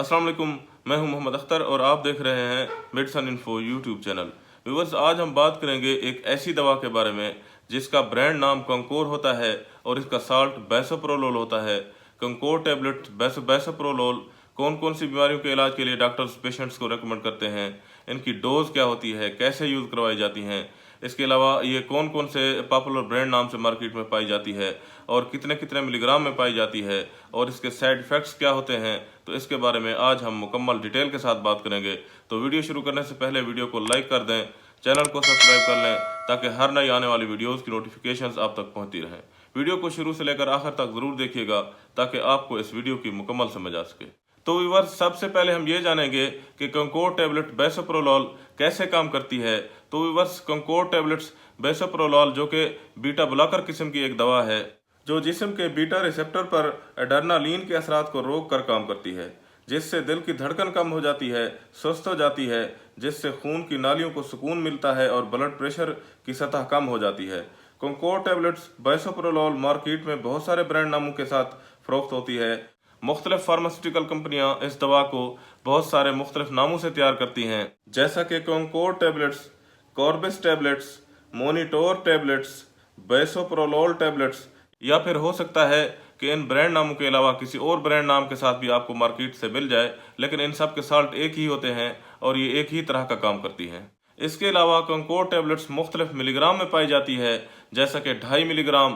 अस्सलाम वालेकुम, मैं हूं मोहम्मद अख्तर और आप देख रहे हैं medicine info YouTube channel. Viewers, आज हम बात करेंगे एक ऐसी दवा के बारे में जिसका ब्रांड नाम कंकोर होता है और इसका साल्ट बेसोप्रोलोल होता है। कंकोर टैबलेट बेसोप्रोलोल कौन कौन सी बीमारियों के इलाज के लिए डॉक्टर्स पेशेंट्स को रेकमेंड करते हैं, इनकी डोज क्या होती है, कैसे यूज़ करवाई जाती हैं, इसके अलावा ये कौन कौन से पॉपुलर ब्रांड नाम से मार्केट में पाई जाती है और कितने कितने मिलीग्राम में पाई जाती है और इसके साइड इफ़ेक्ट्स क्या होते हैं, तो इसके बारे में आज हम मुकम्मल डिटेल के साथ बात करेंगे। तो वीडियो शुरू करने से पहले वीडियो को लाइक कर दें, चैनल को सब्सक्राइब कर लें ताकि हर नई आने वाली वीडियोज़ की नोटिफिकेशंस आप तक पहुँचती रहें। वीडियो को शुरू से लेकर आखिर तक ज़रूर देखिएगा ताकि आपको इस वीडियो की मुकम्मल समझ आ सके। तो व्यूअर्स, सबसे पहले हम ये जानेंगे कि कंकोर टैबलेट बेसोप्रोलोल कैसे काम करती है। तो व्यूअर्स, कंकोर टैबलेट्स बेसोप्रोलोल जो कि बीटा ब्लॉकर किस्म की एक दवा है जो जिस्म के बीटा रिसेप्टर पर एड्रेनालिन के असरात को रोक कर काम करती है, जिससे दिल की धड़कन कम हो जाती है, सुस्त हो जाती है, जिससे खून की नालियों को सुकून मिलता है और ब्लड प्रेशर की सतह कम हो जाती है। कंकोर टैबलेट्स बेसोप्रोलोल मार्केट में बहुत सारे ब्रांड नामों के साथ फरोख्त होती है। मुख्तलिफ फार्मास्यूटिकल कंपनियां इस दवा को बहुत सारे मुख्तलिफ नामों से तैयार करती हैं, जैसा कि कंकोर tablets, कॉर्बिस tablets, monitor tablets, बेसोप्रोलोल tablets, या फिर हो सकता है कि इन ब्रांड नामों के अलावा किसी और ब्रांड नाम के साथ भी आपको मार्केट से मिल जाए, लेकिन इन सब के साल्ट एक ही होते हैं और ये एक ही तरह का काम करती हैं। इसके अलावा कंकोर टैबलेट्स मुख्तलिफ मिलीग्राम में पाई जाती है, जैसा कि 2.5 मिलीग्राम,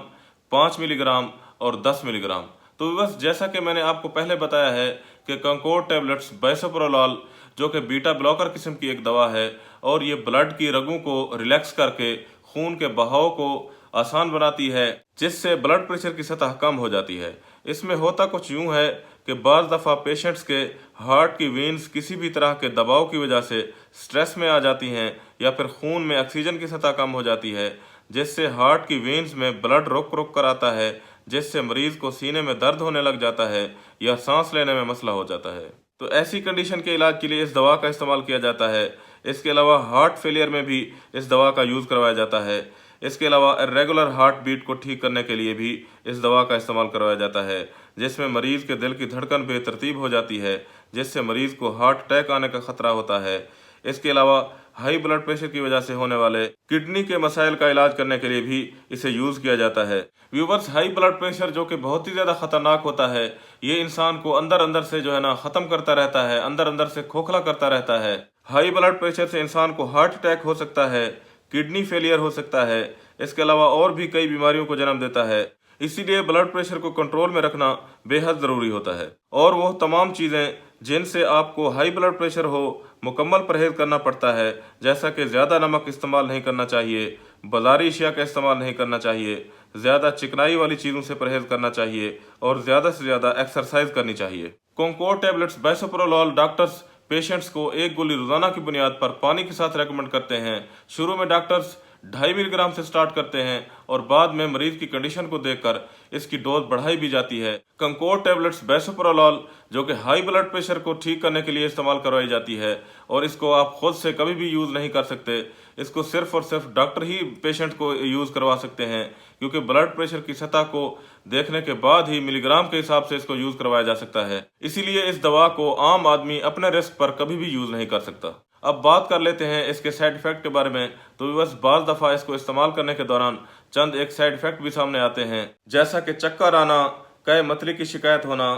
5 मिलीग्राम और 10 मिलीग्राम। तो बस जैसा कि मैंने आपको पहले बताया है कि कंकोर टैबलेट्स बेसोप्रोलोल जो कि बीटा ब्लॉकर किस्म की एक दवा है और ये ब्लड की रगों को रिलैक्स करके खून के बहाव को आसान बनाती है, जिससे ब्लड प्रेशर की सतह कम हो जाती है। इसमें होता कुछ यूं है कि बाज़ दफ़ा पेशेंट्स के हार्ट की वेन्स किसी भी तरह के दबाव की वजह से स्ट्रेस में आ जाती हैं या फिर खून में ऑक्सीजन की सतह कम हो जाती है, जिससे हार्ट की वेन्स में ब्लड रुक रुक कर आता है, जिससे मरीज को सीने में दर्द होने लग जाता है या सांस लेने में मसला हो जाता है। तो ऐसी कंडीशन के इलाज के लिए इस दवा का इस्तेमाल किया जाता है। इसके अलावा हार्ट फेलियर में भी इस दवा का यूज़ करवाया जाता है। इसके अलावा इर्रेगुलर हार्ट बीट को ठीक करने के लिए भी इस दवा का इस्तेमाल करवाया जाता है, जिसमें मरीज के दिल की धड़कन बेतरतीब हो जाती है, जिससे मरीज को हार्ट अटैक आने का खतरा होता है। इसके अलावा हाई ब्लड प्रेशर की वजह से होने वाले किडनी के मसाइल का इलाज करने के लिए भी इसे यूज़ किया जाता है। व्यूवर्स, हाई ब्लड प्रेशर जो कि बहुत ही ज़्यादा खतरनाक होता है, ये इंसान को अंदर अंदर से जो है ना ख़त्म करता रहता है, अंदर अंदर से खोखला करता रहता है। हाई ब्लड प्रेशर से इंसान को हार्ट अटैक हो सकता है, किडनी फेलियर हो सकता है, इसके अलावा और भी कई बीमारियों को जन्म देता है। इसीलिए ब्लड प्रेशर को कंट्रोल में रखना बेहद ज़रूरी होता है और वो तमाम चीज़ें जिनसे आपको हाई ब्लड प्रेशर हो मुकम्मल परहेज करना पड़ता है, जैसा कि ज़्यादा नमक इस्तेमाल नहीं करना चाहिए, बाज़ारी अशिया का इस्तेमाल नहीं करना चाहिए, ज़्यादा चिकनाई वाली चीज़ों से परहेज करना चाहिए और ज़्यादा से ज़्यादा एक्सरसाइज करनी चाहिए। कंकोर टैबलेट्स बेसोप्रोलोल डॉक्टर्स पेशेंट्स को एक गोली रोजाना की बुनियाद पर पानी के साथ रेकमेंड करते हैं। शुरू में डॉक्टर्स 2.5 मिलीग्राम से स्टार्ट करते हैं और बाद में मरीज की कंडीशन को देखकर इसकी डोज बढ़ाई भी जाती है। कंकोर टैबलेट्स बेसोप्रोलोल जो कि हाई ब्लड प्रेशर को ठीक करने के लिए इस्तेमाल करवाई जाती है और इसको आप खुद से कभी भी यूज़ नहीं कर सकते। इसको सिर्फ और सिर्फ डॉक्टर ही पेशेंट को यूज़ करवा सकते हैं, क्योंकि ब्लड प्रेशर की सतह को देखने के बाद ही मिलीग्राम के हिसाब से इसको यूज़ करवाया जा सकता है। इसीलिए इस दवा को आम आदमी अपने रिस्क पर कभी भी यूज़ नहीं कर सकता। अब बात कर लेते हैं इसके साइड इफ़ेक्ट के बारे में। तो बस बाज़ दफ़ा इसको इस्तेमाल करने के दौरान चंद एक साइड इफ़ेक्ट भी सामने आते हैं, जैसा कि चक्कर आना, कै मतली की शिकायत होना,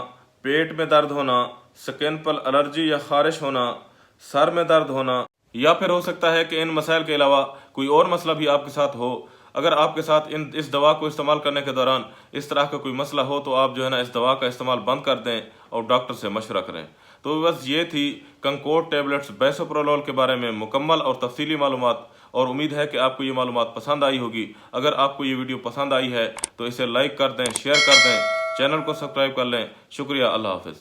पेट में दर्द होना, स्किन पर एलर्जी या खारिश होना, सर में दर्द होना, या फिर हो सकता है कि इन मसाइल के अलावा कोई और मसला भी आपके साथ हो। अगर आपके साथ इस दवा को इस्तेमाल करने के दौरान इस तरह का कोई मसला हो तो आप जो है ना इस दवा का इस्तेमाल बंद कर दें और डॉक्टर से मशवरा करें। तो बस ये थी कंकोर टैबलेट्स बेसोप्रोलोल के बारे में मुकम्मल और तफसीली मालूमात, और उम्मीद है कि आपको ये मालूमात पसंद आई होगी। अगर आपको ये वीडियो पसंद आई है तो इसे लाइक कर दें, शेयर कर दें, चैनल को सब्सक्राइब कर लें। शुक्रिया, अल्लाह हाफिज़।